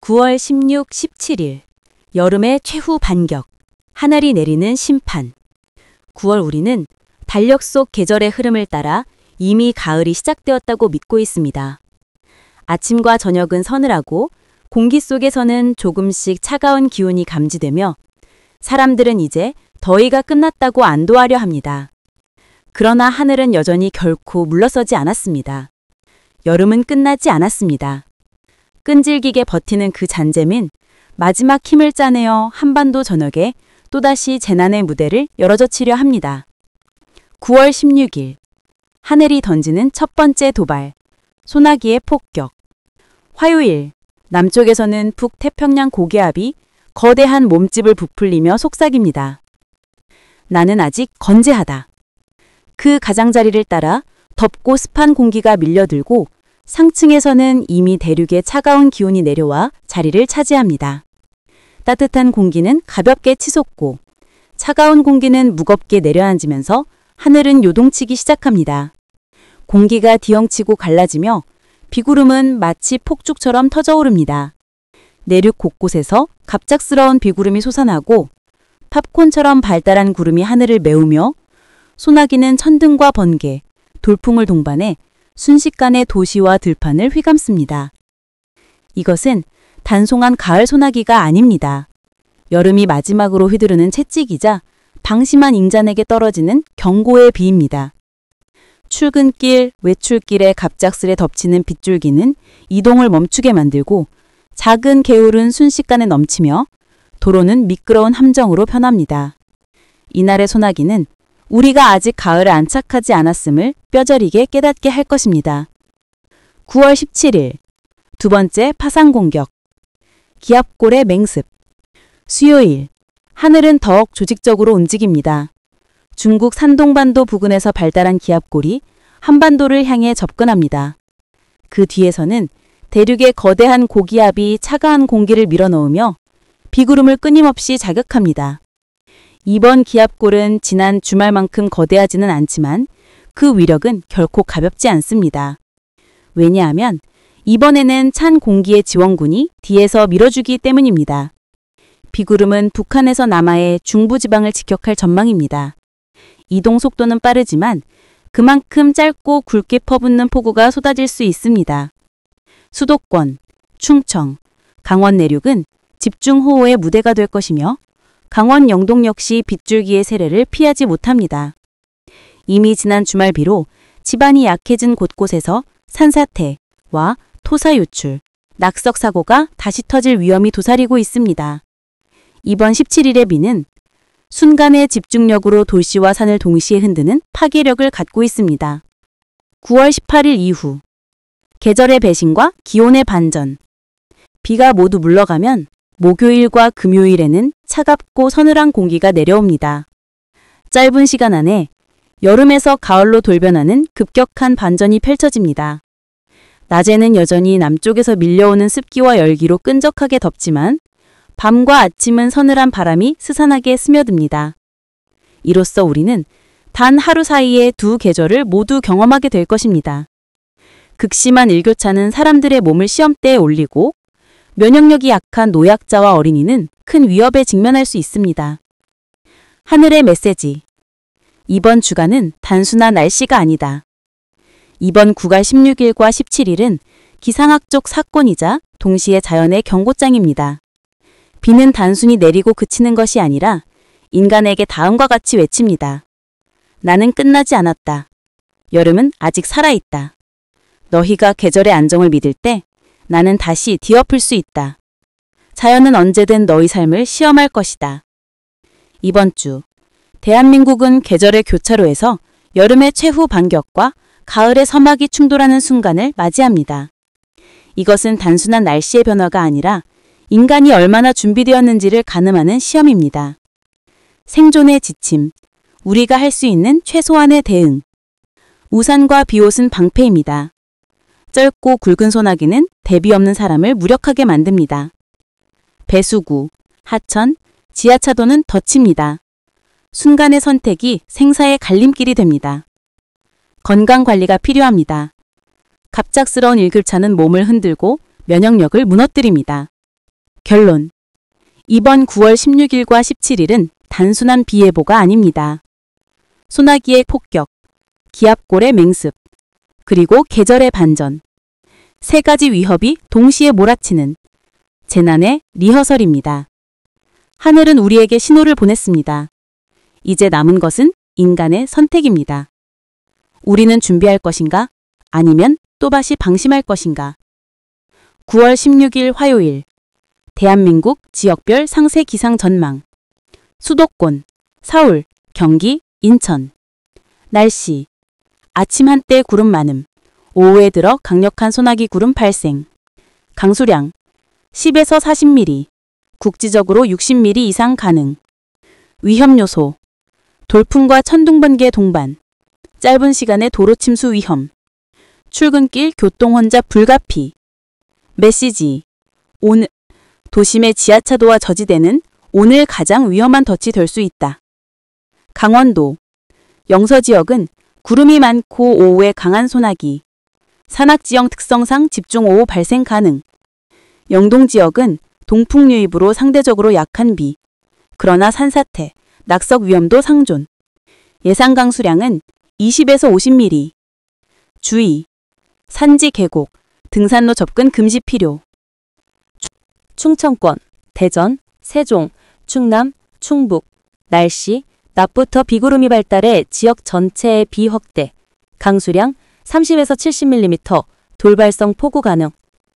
9월 16, 17일 여름의 최후 반격, 하늘이 내리는 심판. 9월 우리는 달력 속 계절의 흐름을 따라 이미 가을이 시작되었다고 믿고 있습니다. 아침과 저녁은 서늘하고 공기 속에서는 조금씩 차가운 기운이 감지되며 사람들은 이제 더위가 끝났다고 안도하려 합니다. 그러나 하늘은 여전히 결코 물러서지 않았습니다. 여름은 끝나지 않았습니다. 끈질기게 버티는 그 잔재민 마지막 힘을 짜내어 한반도 전역에 또다시 재난의 무대를 열어젖히려 합니다. 9월 16일 하늘이 던지는 첫 번째 도발, 소나기의 폭격. 화요일 남쪽에서는 북태평양 고기압이 거대한 몸집을 부풀리며 속삭입니다. 나는 아직 건재하다. 그 가장자리를 따라 덥고 습한 공기가 밀려들고 상층에서는 이미 대륙의 차가운 기온이 내려와 자리를 차지합니다. 따뜻한 공기는 가볍게 치솟고 차가운 공기는 무겁게 내려앉으면서 하늘은 요동치기 시작합니다. 공기가 뒤엉치고 갈라지며 비구름은 마치 폭죽처럼 터져오릅니다. 내륙 곳곳에서 갑작스러운 비구름이 솟아나고 팝콘처럼 발달한 구름이 하늘을 메우며 소나기는 천둥과 번개, 돌풍을 동반해 순식간에 도시와 들판을 휘감습니다. 이것은 단송한 가을 소나기가 아닙니다. 여름이 마지막으로 휘두르는 채찍이자 방심한 인간에게 떨어지는 경고의 비입니다. 출근길, 외출길에 갑작스레 덮치는 빗줄기는 이동을 멈추게 만들고 작은 개울은 순식간에 넘치며 도로는 미끄러운 함정으로 변합니다. 이날의 소나기는 우리가 아직 가을에 안착하지 않았음을 뼈저리게 깨닫게 할 것입니다. 9월 17일 두 번째 파상 공격, 기압골의 맹습. 수요일 하늘은 더욱 조직적으로 움직입니다. 중국 산동반도 부근에서 발달한 기압골이 한반도를 향해 접근합니다. 그 뒤에서는 대륙의 거대한 고기압이 차가운 공기를 밀어넣으며 비구름을 끊임없이 자극합니다. 이번 기압골은 지난 주말만큼 거대하지는 않지만 그 위력은 결코 가볍지 않습니다. 왜냐하면 이번에는 찬 공기의 지원군이 뒤에서 밀어주기 때문입니다. 비구름은 북한에서 남하의 중부지방을 직격할 전망입니다. 이동 속도는 빠르지만 그만큼 짧고 굵게 퍼붓는 폭우가 쏟아질 수 있습니다. 수도권, 충청, 강원 내륙은 집중호우의 무대가 될 것이며 강원 영동 역시 빗줄기의 세례를 피하지 못합니다. 이미 지난 주말 비로 지반이 약해진 곳곳에서 산사태와 토사 유출, 낙석 사고가 다시 터질 위험이 도사리고 있습니다. 이번 17일의 비는 순간의 집중력으로 도시와 산을 동시에 흔드는 파괴력을 갖고 있습니다. 9월 18일 이후 계절의 배신과 기온의 반전. 비가 모두 물러가면 목요일과 금요일에는 차갑고 서늘한 공기가 내려옵니다. 짧은 시간 안에 여름에서 가을로 돌변하는 급격한 반전이 펼쳐집니다. 낮에는 여전히 남쪽에서 밀려오는 습기와 열기로 끈적하게 덥지만 밤과 아침은 서늘한 바람이 스산하게 스며듭니다. 이로써 우리는 단 하루 사이에 두 계절을 모두 경험하게 될 것입니다. 극심한 일교차는 사람들의 몸을 시험대에 올리고 면역력이 약한 노약자와 어린이는 큰 위협에 직면할 수 있습니다. 하늘의 메시지. 이번 주간은 단순한 날씨가 아니다. 이번 9월 16일과 17일은 기상학적 사건이자 동시에 자연의 경고장입니다. 비는 단순히 내리고 그치는 것이 아니라 인간에게 다음과 같이 외칩니다. 나는 끝나지 않았다. 여름은 아직 살아있다. 너희가 계절의 안정을 믿을 때 나는 다시 뒤엎을 수 있다. 자연은 언제든 너희 삶을 시험할 것이다. 이번 주 대한민국은 계절의 교차로에서 여름의 최후 반격과 가을의 서막이 충돌하는 순간을 맞이합니다. 이것은 단순한 날씨의 변화가 아니라 인간이 얼마나 준비되었는지를 가늠하는 시험입니다. 생존의 지침, 우리가 할 수 있는 최소한의 대응. 우산과 비옷은 방패입니다. 짧고 굵은 소나기는 대비 없는 사람을 무력하게 만듭니다. 배수구, 하천, 지하차도는 덫입니다. 순간의 선택이 생사의 갈림길이 됩니다. 건강관리가 필요합니다. 갑작스러운 일교차는 몸을 흔들고 면역력을 무너뜨립니다. 결론. 이번 9월 16일과 17일은 단순한 비 예보가 아닙니다. 소나기의 폭격, 기압골의 맹습, 그리고 계절의 반전. 세 가지 위협이 동시에 몰아치는 재난의 리허설입니다. 하늘은 우리에게 신호를 보냈습니다. 이제 남은 것은 인간의 선택입니다. 우리는 준비할 것인가? 아니면 또다시 방심할 것인가? 9월 16일 화요일 대한민국 지역별 상세 기상 전망. 수도권, 서울, 경기, 인천. 날씨. 아침 한때 구름 많음. 오후에 들어 강력한 소나기 구름 발생. 강수량 10에서 40mm. 국지적으로 60mm 이상 가능. 위험 요소. 돌풍과 천둥 번개 동반. 짧은 시간에 도로 침수 위험. 출근길 교통 혼잡 불가피. 메시지. 오늘 도심의 지하차도와 저지대는 오늘 가장 위험한 덫이 될 수 있다. 강원도. 영서 지역은 구름이 많고 오후에 강한 소나기. 산악지형 특성상 집중호우 발생 가능. 영동 지역은 동풍 유입으로 상대적으로 약한 비. 그러나 산사태, 낙석 위험도 상존. 예상 강수량은 20에서 50mm. 주의. 산지 계곡, 등산로 접근 금지 필요. 충청권, 대전, 세종, 충남, 충북. 날씨, 낮부터 비구름이 발달해 지역 전체에 비 확대. 강수량 30에서 70mm, 돌발성 폭우 가능.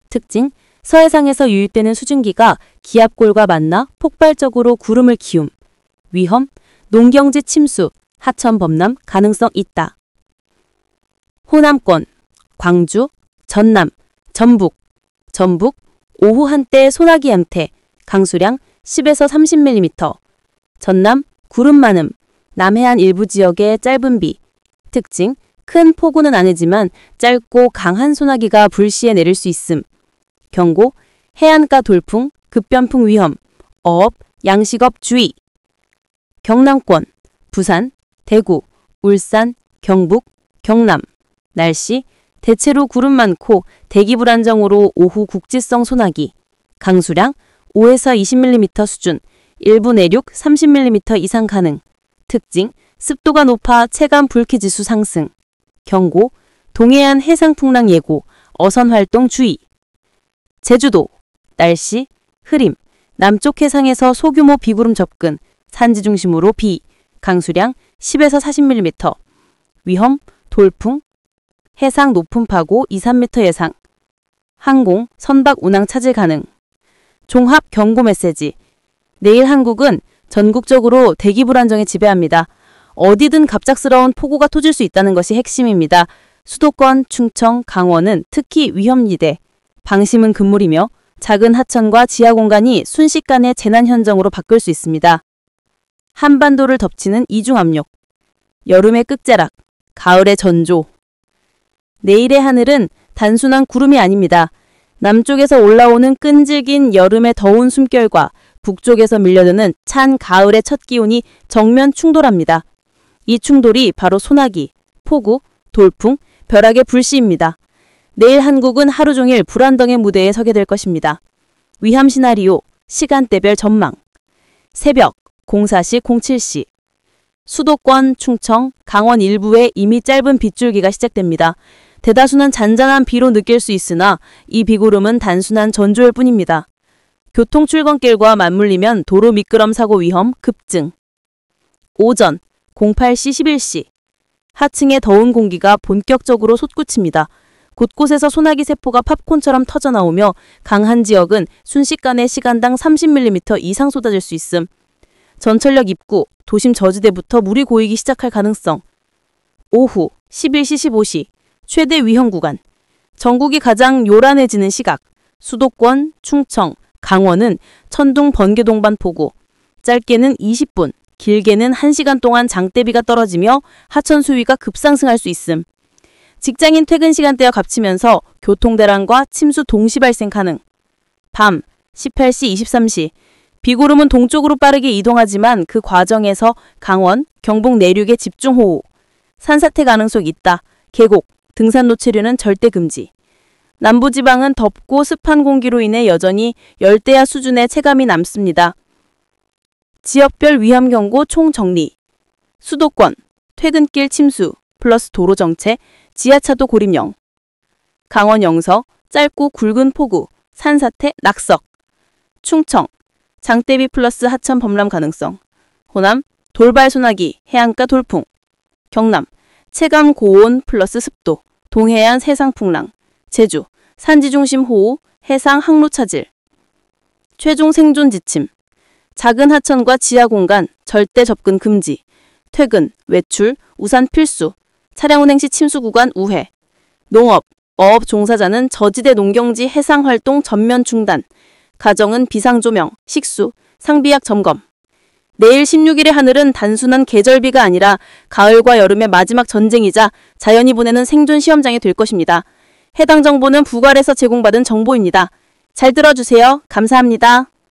특징, 서해상에서 유입되는 수증기가 기압골과 만나 폭발적으로 구름을 키움. 위험, 농경지 침수, 하천 범람 가능성 있다. 호남권, 광주, 전남, 전북. 전북, 오후 한때 소나기 양태, 강수량 10에서 30mm. 전남, 구름 많음, 남해안 일부 지역에 짧은 비. 특징, 큰 폭우는 아니지만 짧고 강한 소나기가 불시에 내릴 수 있음. 경고, 해안가 돌풍, 급변풍 위험, 어업, 양식업 주의. 경남권, 부산, 대구, 울산, 경북, 경남. 날씨, 대체로 구름 많고 대기 불안정으로 오후 국지성 소나기. 강수량 5에서 20mm 수준, 일부 내륙 30mm 이상 가능. 특징, 습도가 높아 체감 불쾌지수 상승. 경고, 동해안 해상풍랑 예고, 어선 활동 주의. 제주도, 날씨, 흐림, 남쪽 해상에서 소규모 비구름 접근, 산지 중심으로 비, 강수량 10에서 40mm. 위험, 돌풍, 해상 높은 파고 2, 3m 예상. 항공, 선박 운항 차질 가능. 종합 경고 메시지. 내일 한국은 전국적으로 대기 불안정이 지배합니다. 어디든 갑작스러운 폭우가 터질 수 있다는 것이 핵심입니다. 수도권, 충청, 강원은 특히 위험지대. 방심은 금물이며 작은 하천과 지하 공간이 순식간에 재난 현장으로 바뀔 수 있습니다. 한반도를 덮치는 이중 압력. 여름의 끝자락, 가을의 전조. 내일의 하늘은 단순한 구름이 아닙니다. 남쪽에서 올라오는 끈질긴 여름의 더운 숨결과 북쪽에서 밀려드는 찬 가을의 첫 기온이 정면 충돌합니다. 이 충돌이 바로 소나기, 폭우, 돌풍, 벼락의 불씨입니다. 내일 한국은 하루 종일 불안정의 무대에 서게 될 것입니다. 위험 시나리오, 시간대별 전망. 새벽 04시 07시. 수도권, 충청, 강원 일부에 이미 짧은 빗줄기가 시작됩니다. 대다수는 잔잔한 비로 느낄 수 있으나 이 비구름은 단순한 전조일 뿐입니다. 교통 출근길과 맞물리면 도로 미끄럼 사고 위험 급증. 오전 08시 11시. 하층의 더운 공기가 본격적으로 솟구칩니다. 곳곳에서 소나기 세포가 팝콘처럼 터져나오며 강한 지역은 순식간에 시간당 30mm 이상 쏟아질 수 있음. 전철역 입구, 도심 저지대부터 물이 고이기 시작할 가능성. 오후 11시 15시. 최대 위험 구간. 전국이 가장 요란해지는 시각. 수도권, 충청, 강원은 천둥 번개 동반 폭우. 짧게는 20분, 길게는 1시간 동안 장대비가 떨어지며 하천 수위가 급상승할 수 있음. 직장인 퇴근 시간대와 겹치면서 교통대란과 침수 동시 발생 가능. 밤 18시 23시. 비구름은 동쪽으로 빠르게 이동하지만 그 과정에서 강원, 경북 내륙에 집중호우. 산사태 가능성이 있다. 계곡, 등산로 체류는 절대 금지. 남부지방은 덥고 습한 공기로 인해 여전히 열대야 수준의 체감이 남습니다. 지역별 위험경고 총정리. 수도권, 퇴근길 침수, 플러스 도로 정체, 지하차도 고립령. 강원 영서, 짧고 굵은 폭우, 산사태, 낙석. 충청, 장대비 플러스 하천 범람 가능성. 호남, 돌발 소나기, 해안가 돌풍. 경남, 체감 고온 플러스 습도, 동해안 세상풍랑. 제주, 산지 중심 호우, 해상 항로 차질. 최종 생존 지침. 작은 하천과 지하 공간, 절대 접근 금지. 퇴근, 외출, 우산 필수. 차량 운행 시 침수 구간 우회. 농업, 어업 종사자는 저지대 농경지 해상 활동 전면 중단. 가정은 비상 조명, 식수, 상비약 점검. 내일 16일의 하늘은 단순한 계절비가 아니라 가을과 여름의 마지막 전쟁이자 자연이 보내는 생존 시험장이 될 것입니다. 해당 정보는 부괄에서 제공받은 정보입니다. 잘 들어주세요. 감사합니다.